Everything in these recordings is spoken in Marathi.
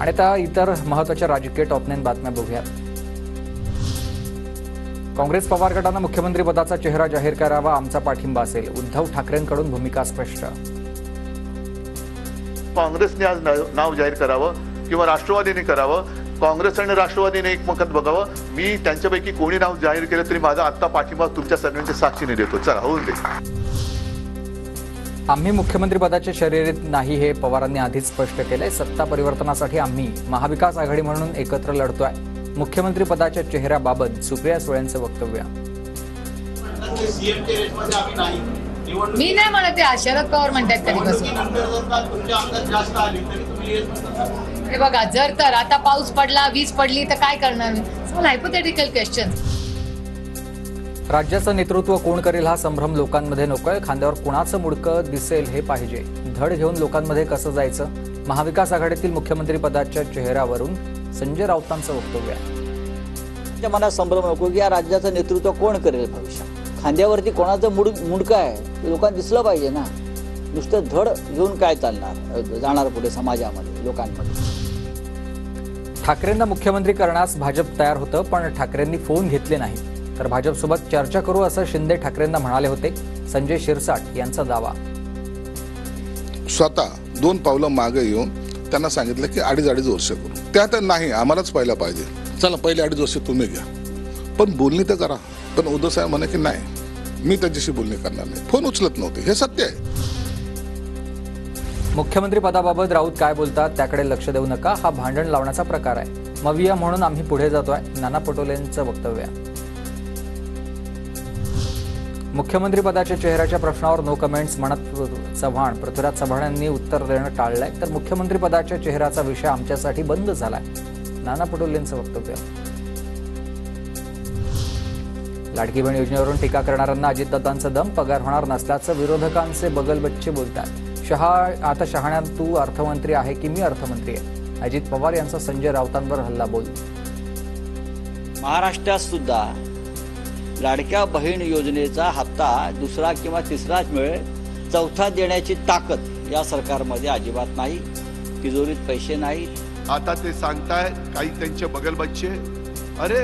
आणि आता इतर महत्त्वाच्या राजकीय टॉप 9 बातम्या बघूयात। काँग्रेस पवार गटानं मुख्यमंत्री पदाचा चेहरा जाहीर करावा, आमचा पाठिंबा असेल। उद्धव ठाकरेंकडून भूमिका स्पष्ट। काँग्रेसने आज नाव जाहीर करावं किंवा राष्ट्रवादीने करावं, काँग्रेस आणि राष्ट्रवादीने एकमत बघावं। मी त्यांच्यापैकी कोणी नाव जाहीर केलं तरी माझा आत्ता पाठिंबा तुमच्या सगळ्यांच्या साक्षीने देतो। चला होऊन दे। आम्ही मुख्यमंत्री पदाचे शर्यतीत नाही हे पवारांनी आधीच स्पष्ट केलंय। सत्ता परिवर्तनासाठी आम्ही महाविकास आघाडी म्हणून एकत्र लढतोय। मुख्यमंत्री पदाच्या चेहऱ्याबाबत सुप्रिया सुळेंचं वक्तव्य। मी नाही म्हणत आहे, शरद पवार म्हणतात कधीपासून। हे बघा, जर तर आता पाऊस पडला, वीज पडली तर काय करणार? Hypothetical question. राज्याचं नेतृत्व कोण करेल हा संभ्रम लोकांमध्ये नकोय। खांद्यावर कुणाचं मुडकं दिसेल हे पाहिजे। धड घेऊन लोकांमध्ये कसं जायचं? महाविकास आघाडीतील मुख्यमंत्री पदाच्या चेहऱ्यावरून संजय राऊतांचं वक्तव्य आहे। मनात संभ्रम नको की या राज्याचं नेतृत्व कोण करेल भविष्यात। खांद्यावरती कोणाचं मुडकं आहे ते लोकांना दिसलं पाहिजे ना। नुसतं धड घेऊन काय चालणार, जाणार पुढे समाजामध्ये लोकांमध्ये। ठाकरेंना मुख्यमंत्री करण्यास भाजप तयार होतं, पण ठाकरेंनी फोन घेतले नाही। तर भाजपसोबत चर्चा करू असं शिंदे ठाकरेंना म्हणाले होते। संजय शिरसाट यांचा दावा। स्वतः 2 पावलं मागे येऊन त्यांना सांगितलं की 2.5 वर्ष करू। त्यात नाही, आम्हालाच पहिला पाहिजे। चला पहिले 2.5 वर्ष तुम्ही घ्या, पण बोलणी तर करा। पण उद्धव साहेब म्हणे की नाही, मी त्यांच्याशी बोलणी करणार नाही। फोन उचलत नव्हते, हे सत्य आहे। मुख्यमंत्री पदाबाबत राऊत काय बोलतात त्याकडे लक्ष देऊ नका, हा भांडण लावण्याचा प्रकार आहे। मविया म्हणून आम्ही पुढे जातोय, नाना पटोलेंचं वक्तव्य। मुख्यमंत्री पदाच्या चेहऱ्याच्या प्रश्नावर नो कमेंट्स म्हणत चव्हाण। पृथ्वीराज चव्हाण यांनी उत्तर देणं टाळलंय, तर मुख्यमंत्री पदाच्या चेहऱ्याचा विषय आमच्यासाठी बंद झालाय, नाना पटोलेंचं वक्तव्य। लाडकी बहीण योजनेवरून टीका करणाऱ्यांना अजितदादांचा दम। पगार होणार नसल्याचं विरोधकांचे बगलबच्चे बोलतात। आता शहाण्या तू अर्थमंत्री आहे की मी अर्थमंत्री आहे? अजित पवार यांचा संजय राऊतांवर हल्ला बोल। महाराष्ट्रात सुद्धा लाडक्या बहीण योजनेचा हप्ता 2रा किंवा 3राच मिळेल, 4था देण्याची ताकद या सरकारमध्ये अजिबात नाही। तिजोरीत पैसे नाहीत। आता ते सांगताय काही त्यांचे बगलबच्चे, अरे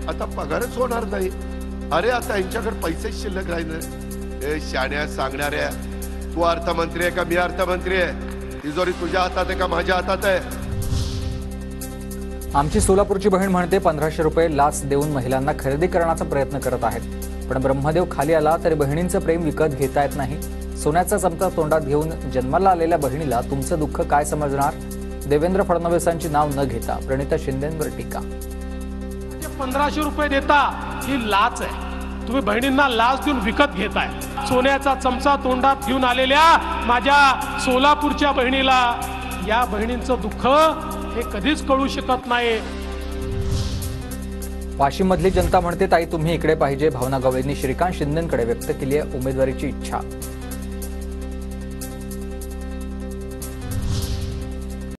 आता पगारच होणार नाही, अरे आता यांच्याकडे पैसे शिल्लक राहिले। हे शाण्या सांगणाऱ्या, तू अर्थमंत्री आहे का मी अर्थमंत्री आहे? तिजोरी तुझ्या हातात आहे का माझ्या हातात आहे? आमची सोलापूरची बहीण म्हणते 1500 रुपये लाच देऊन महिलांना खरेदी करण्याचा प्रयत्न करत आहेत। पण ब्रह्मदेव खाली आला तरी बहिणींचं प्रेम विकत घेता येत नाही। सोन्याचा चमचा तोंडात घेऊन जन्माला आलेल्या बहिणीला तुमचं दुःख काय समजणार? देवेंद्र फडणवीसांची नाव न घेता प्रणिता शिंदेंवर टीका। 1500 रुपये देता ही लाच आहे। तुम्ही बहिणींना लाच देऊन विकत घेताय। सोन्याचा चमचा तोंडात घेऊन आलेल्या माझ्या सोलापूरच्या बहिणीला, या बहिणींचं दुःख हे कधीच कळू शकत नाही। वाशिम मधली जनता म्हणते ताई तुम्ही इकडे पाहिजे। भावना गवळींनी श्रीकांत शिंदेंकडे व्यक्त केली आहे उमेदवारीची इच्छा।